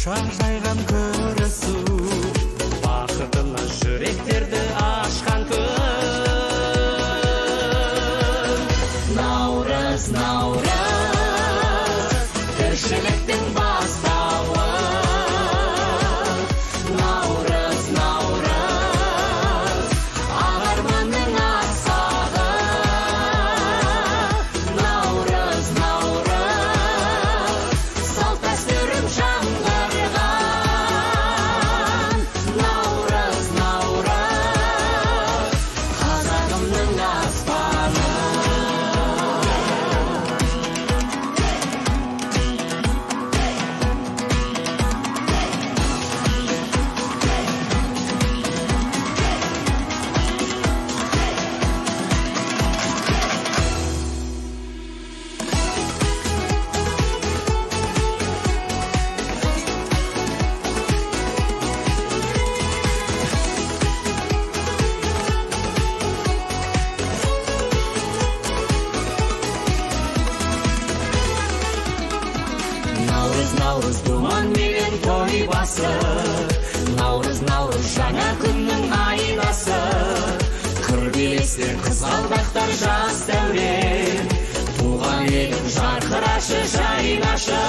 құшақ жайған көрісу, бақытына жүректерді ашқан күн. Наурыз, наурыз, тіршіліктің бастауы. Наурыз, наурыз, ағарманның асқағы. Наурыз, наурыз, салт дәстүрім жаңғырған. Наурыз, наурыз, қазағымның аспаны. Наурыз, наурыз, думан менен той басы. Наурыз, наурыз, жаңа күннің айнасы. Қыр белестер, қызғалдақтар жас дәурен. Туған елің жарқырашы, жайнашы.